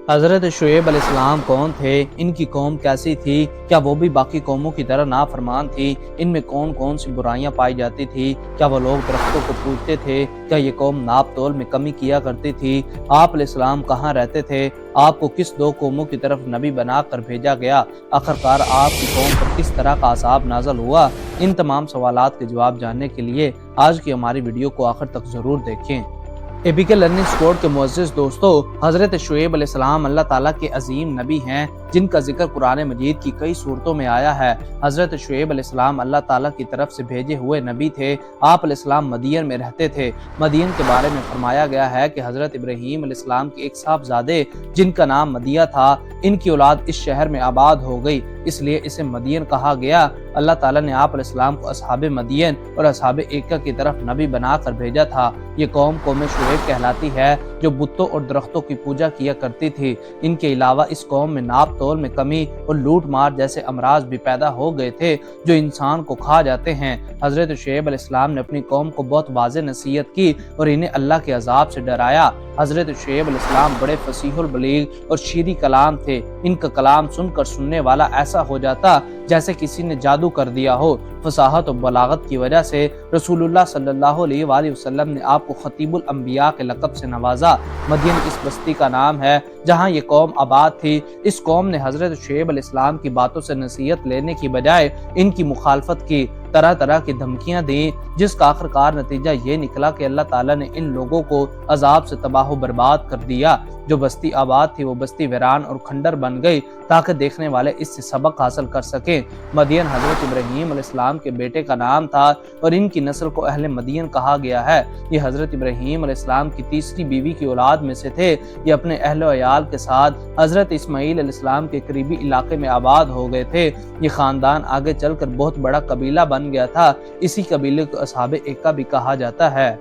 حضرت شعیب علیہ السلام کون تھے؟ ان کی قوم کیسی تھی؟ کیا وہ بھی باقی قوموں کی طرح نافرمان تھی؟ ان میں کون کون سی برائیاں پائی جاتی تھی؟ کیا وہ لوگ درختوں کو پوجتے تھے؟ کیا یہ قوم ناپ تول میں کمی کیا کرتی تھی؟ آپ علیہ السلام کہاں رہتے تھے؟ آپ کو کس دو قوموں کی طرف نبی بنا کر بھیجا گیا؟ آخرکار آپ کی قوم پر کس طرح کا عذاب نازل ہوا؟ ان تمام سوالات کے جواب جاننے کے لیے آج کی ہماری ویڈیو کو آخر تک ضرور دیکھیں۔ ABK لرننگ سپورٹ کے معزز دوستو، حضرت شعیب علیہ السلام اللہ تعالیٰ کے عظیم نبی ہیں جن کا ذکر قرآن مجید کی کئی صورتوں میں آیا ہے۔ حضرت شعیب علیہ السلام اللہ تعالیٰ کی طرف سے بھیجے ہوئے نبی تھے۔ آپ علیہ السلام مدین میں رہتے تھے۔ مدین کے بارے میں فرمایا گیا ہے کہ حضرت ابراہیم علیہ السلام کے ایک صاحبزادے جن کا نام مدیہ تھا، ان کی اولاد اس شہر میں آباد ہو گئی، اس لیے اسے مدین کہا گیا۔ اللہ تعالیٰ نے آپ علیہ السلام کو اصحاب مدین اور اصحاب ایکا کی طرف نبی بنا کر بھیجا تھا۔ یہ قوم شعیب کہلاتی ہے جو بتوں اور درختوں کی پوجا کیا کرتی تھی۔ ان کے علاوہ اس قوم میں ناپ تول میں کمی اور لوٹ مار جیسے امراض بھی پیدا ہو گئے تھے جو انسان کو کھا جاتے ہیں۔ حضرت شعیب علیہ السلام نے اپنی قوم کو بہت واضح نصیحت کی اور انہیں اللہ کے عذاب سے ڈرایا۔ حضرت شعیب علیہ السلام بڑے فصیح البلیغ اور شیریں کلام تھے۔ ان کا کلام سن کر سننے والا ایسا ہو جاتا جیسے کسی نے جادو کر دیا ہو۔ فصاحت و بلاغت کی وجہ سے رسول اللہ صلی اللہ علیہ وآلہ وسلم نے آپ کو خطیب الانبیاء کے لقب سے نوازا۔ مدین اس بستی کا نام ہے جہاں یہ قوم آباد تھی۔ اس قوم نے حضرت شعیب علیہ السلام کی باتوں سے نصیحت لینے کی بجائے ان کی مخالفت کی، طرح طرح کی دھمکیاں دیں، جس کا آخرکار نتیجہ یہ نکلا کہ اللہ تعالیٰ نے ان لوگوں کو عذاب سے تباہ و برباد کر دیا۔ جو بستی آباد تھی وہ بستی ویران اور کھنڈر بن گئی تاکہ دیکھنے والے اس سے سبق حاصل کر سکیں۔ مدین حضرت ابراہیم علیہ السلام کے بیٹے کا نام تھا اور ان کی نسل کو اہل مدین کہا گیا ہے۔ یہ حضرت ابراہیم علیہ السلام کی تیسری بیوی کی اولاد میں سے تھے۔ یہ اپنے اہل و عیال کے ساتھ حضرت اسماعیل علیہ السلام کے قریبی علاقے میں آباد ہو گئے تھے۔ یہ خاندان آگے چل کر بہت بڑا قبیلہ بن گیا تھا۔ اسی قبیلے کو اصحاب ایکا بھی کہا جاتا ہے۔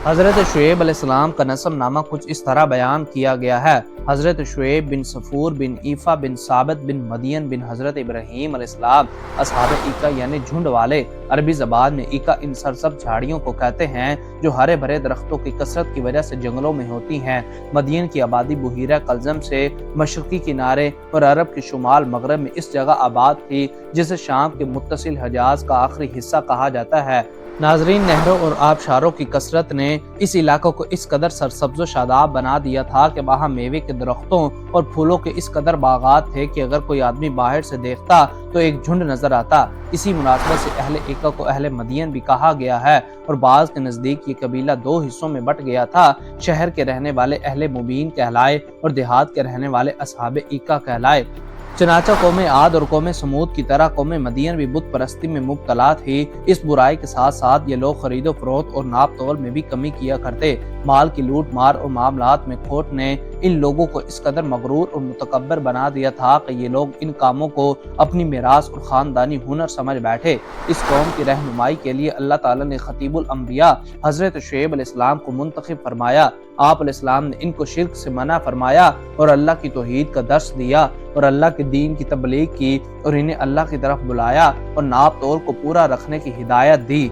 حضرت شعیب علیہ السلام کا نسب نامہ کچھ اس طرح بیان کیا گیا ہے: حضرت شعیب بن صفور بن ایفا بن ثابت بن مدین بن حضرت ابراہیم علیہ السلام۔ اصحاب ایکا یعنی جھنڈ والے، عربی زبان میں ایکا ان سرسبز جھاڑیوں کو کہتے ہیں جو ہرے بھرے درختوں کی کثرت کی وجہ سے جنگلوں میں ہوتی ہیں۔ مدین کی آبادی بحیرہ کلزم سے مشرقی کنارے اور عرب کے شمال مغرب میں اس جگہ آباد تھی جسے شام کے متصل حجاز کا آخری حصہ کہا جاتا ہے۔ ناظرین، نہروں اور آبشاروں کی کثرت نے اس علاقے کو اس قدر سرسبز و شاداب بنا دیا تھا کہ وہاں میوے کے درختوں اور پھولوں کے اس قدر باغات تھے کہ اگر کوئی آدمی باہر سے دیکھتا تو ایک جھنڈ نظر آتا۔ اسی مناسبت سے اہل ایکا کو اہل مدین بھی کہا گیا ہے اور بعض کے نزدیک یہ قبیلہ دو حصوں میں بٹ گیا تھا۔ شہر کے رہنے والے اہل مبین کہلائے اور دیہات کے رہنے والے اصحاب ایکا کہلائے۔ چنانچہ قوم عاد اور قوم سمود کی طرح قوم مدین بھی بت پرستی میں مبتلا تھی۔ اس برائی کے ساتھ ساتھ یہ لوگ خرید و فروخت اور ناپ تول میں بھی کمی کیا کرتے۔ مال کی لوٹ مار اور معاملات میں کھوٹ نے ان لوگوں کو اس قدر مغرور اور متکبر بنا دیا تھا کہ یہ لوگ ان کاموں کو اپنی میراث اور خاندانی ہنر سمجھ بیٹھے۔ اس قوم کی رہنمائی کے لیے اللہ تعالیٰ نے خطیب الانبیاء حضرت شعیب علیہ السلام کو منتخب فرمایا۔ آپ علیہ السلام نے ان کو شرک سے منع فرمایا اور اللہ کی توحید کا درس دیا اور اللہ کے دین کی تبلیغ کی اور انہیں اللہ کی طرف بلایا اور ناپ تول کو پورا رکھنے کی ہدایت دی۔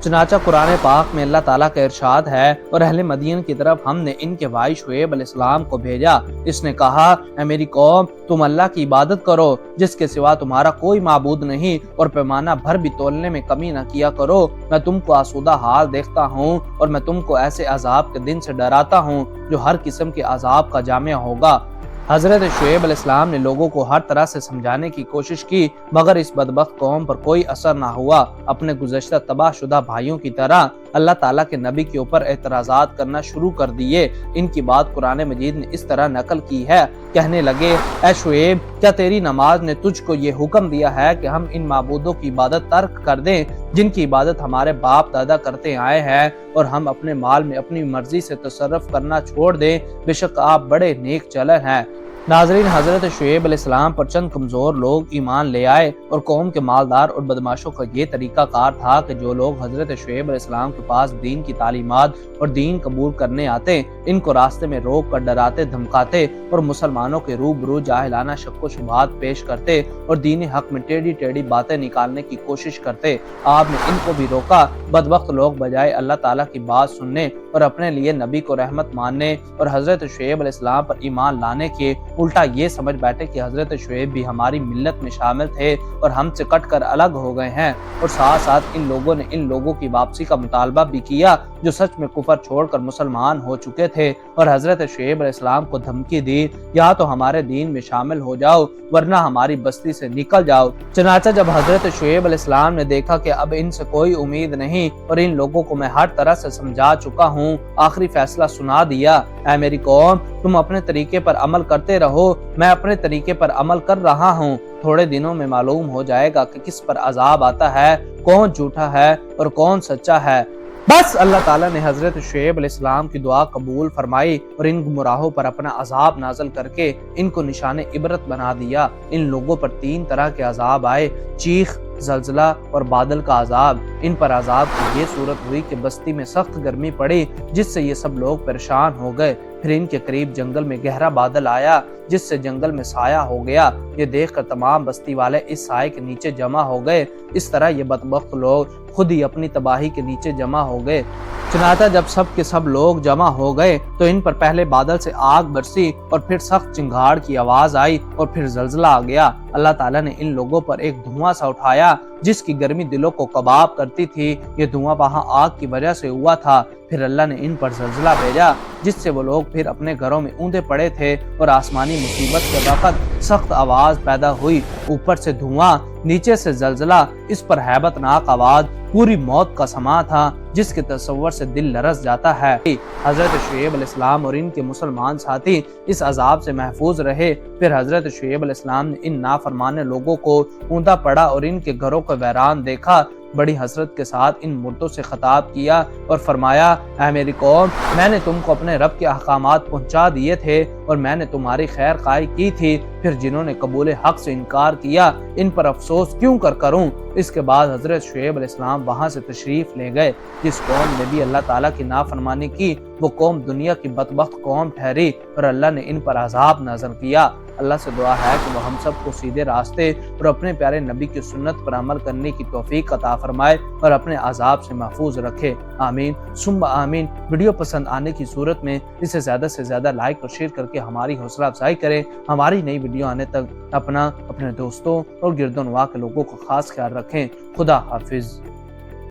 چنانچہ قرآن پاک میں اللہ تعالیٰ کا ارشاد ہے: اور اہل مدین کی طرف ہم نے ان کے بھائی شعیب علیہ السلام کو بھیجا۔ اس نے کہا: اے میری قوم، تم اللہ کی عبادت کرو جس کے سوا تمہارا کوئی معبود نہیں، اور پیمانہ بھر بھی تولنے میں کمی نہ کیا کرو۔ میں تم کو آسودہ حال دیکھتا ہوں اور میں تم کو ایسے عذاب کے دن سے ڈراتا ہوں جو ہر قسم کے عذاب کا جامع ہوگا۔ حضرت شعیب علیہ السلام نے لوگوں کو ہر طرح سے سمجھانے کی کوشش کی مگر اس بدبخت قوم پر کوئی اثر نہ ہوا۔ اپنے گزشتہ تباہ شدہ بھائیوں کی طرح اللہ تعالیٰ کے نبی کے اوپر اعتراضات کرنا شروع کر دیے۔ ان کی بات قرآن مجید نے اس طرح نقل کی ہے: کہنے لگے، اے شعیب، کیا تیری نماز نے تجھ کو یہ حکم دیا ہے کہ ہم ان معبودوں کی عبادت ترک کر دیں جن کی عبادت ہمارے باپ دادا کرتے آئے ہیں، اور ہم اپنے مال میں اپنی مرضی سے تصرف کرنا چھوڑ دیں؟ بے شک آپ بڑے نیک چلن ہیں۔ ناظرین، حضرت شعیب علیہ السلام پر چند کمزور لوگ ایمان لے آئے اور قوم کے مالدار اور بدماشوں کا یہ طریقہ کار تھا کہ جو لوگ حضرت شعیب علیہ السلام کے پاس دین کی تعلیمات اور دین قبول کرنے آتے، ان کو راستے میں روک کر ڈراتے دھمکاتے اور مسلمانوں کے روبرو جاہلانہ شک و شبہات پیش کرتے اور دین حق میں ٹیڑھی ٹیڑھی باتیں نکالنے کی کوشش کرتے۔ آپ نے ان کو بھی روکا۔ بدبخت لوگ بجائے اللہ تعالیٰ کی بات سننے اور اپنے لیے نبی کو رحمت ماننے اور حضرت شعیب علیہ السلام پر ایمان لانے کے الٹا یہ سمجھ بیٹھے کہ حضرت شعیب بھی ہماری ملت میں شامل تھے اور ہم سے کٹ کر الگ ہو گئے ہیں، اور ساتھ ساتھ ان لوگوں نے ان لوگوں کی واپسی کا مطالبہ بھی کیا جو سچ میں کفر چھوڑ کر مسلمان ہو چکے تھے، اور حضرت شعیب علیہ السلام کو دھمکی دی، یا تو ہمارے دین میں شامل ہو جاؤ ورنہ ہماری بستی سے نکل جاؤ۔ چنانچہ جب حضرت شعیب علیہ السلام نے دیکھا کہ اب ان سے کوئی امید نہیں اور ان لوگوں کو میں ہر طرح سے سمجھا چکا ہوں، آخری فیصلہ سنا دیا، اے میری قوم، تم اپنے طریقے پر عمل کرتے رہو، میں اپنے طریقے پر عمل کر رہا ہوں، تھوڑے دنوں میں معلوم ہو جائے گا کہ کس پر عذاب آتا ہے، کون جھوٹا ہے اور کون سچا ہے۔ بس اللہ تعالیٰ نے حضرت شعیب علیہ السلام کی دعا قبول فرمائی اور ان گمراہوں پر اپنا عذاب نازل کر کے ان کو نشان عبرت بنا دیا۔ ان لوگوں پر 3 طرح کے عذاب آئے، چیخ، زلزلہ اور بادل کا عذاب۔ ان پر عذاب کی یہ صورت ہوئی کہ بستی میں سخت گرمی پڑی جس سے یہ سب لوگ پریشان ہو گئے۔ پھر ان کے قریب جنگل میں گہرا بادل آیا جس سے جنگل میں سایہ ہو گیا۔ یہ دیکھ کر تمام بستی والے اس سائے کے نیچے جمع ہو گئے۔ اس طرح یہ بدبخت لوگ خود ہی اپنی تباہی کے نیچے جمع ہو گئے۔ چنانچہ جب سب کے سب لوگ جمع ہو گئے تو ان پر پہلے بادل سے آگ برسی اور پھر سخت چنگھاڑ کی آواز آئی اور پھر زلزلہ آ گیا۔ اللہ تعالیٰ نے ان لوگوں پر ایک دھواں سا اٹھایا جس کی گرمی دلوں کو کباب کرتی تھی۔ یہ دھواں وہاں آگ کی وجہ سے ہوا تھا۔ پھر اللہ نے ان پر زلزلہ بھیجا جس سے وہ لوگ پھر اپنے گھروں میں اوندے پڑے تھے اور آسمانی مصیبت کے وقت سخت آواز پیدا ہوئی، اوپر سے دھواں، نیچے سے زلزلہ، اس پر ہیبت ناک آواز، پوری موت کا سما تھا جس کے تصور سے دل لرز جاتا ہے۔ حضرت شعیب علیہ السلام اور ان کے مسلمان ساتھی اس عذاب سے محفوظ رہے۔ پھر حضرت شعیب علیہ السلام نے ان نافرمان لوگوں کو اوندا پڑا اور ان کے گھروں کو ویران دیکھا، بڑی حسرت کے ساتھ ان مردوں سے خطاب کیا اور فرمایا، اے میری قوم، میں نے تم کو اپنے رب کے احکامات پہنچا دیے تھے اور میں نے تمہاری خیر خواہی کی تھی، پھر جنہوں نے قبول حق سے انکار کیا ان پر افسوس کیوں کروں۔ اس کے بعد حضرت شعیب علیہ السلام وہاں سے تشریف لے گئے۔ جس قوم نے بھی اللہ تعالیٰ کی نافرمانی کی وہ قوم دنیا کی بدبخت قوم ٹھہری اور اللہ نے ان پر عذاب نازل کیا۔ اللہ سے دعا ہے کہ وہ ہم سب کو سیدھے راستے اور اپنے پیارے نبی کی سنت پر عمل کرنے کی توفیق عطا فرمائے اور اپنے عذاب سے محفوظ رکھے، آمین ثم آمین۔ ویڈیو پسند آنے کی صورت میں اسے زیادہ سے زیادہ لائک اور شیئر کر کے ہماری حوصلہ افزائی کریں۔ ہماری نئی ویڈیو آنے تک اپنے دوستوں اور گرد و نواح کے لوگوں کا خاص خیال رکھیں۔ خدا حافظ۔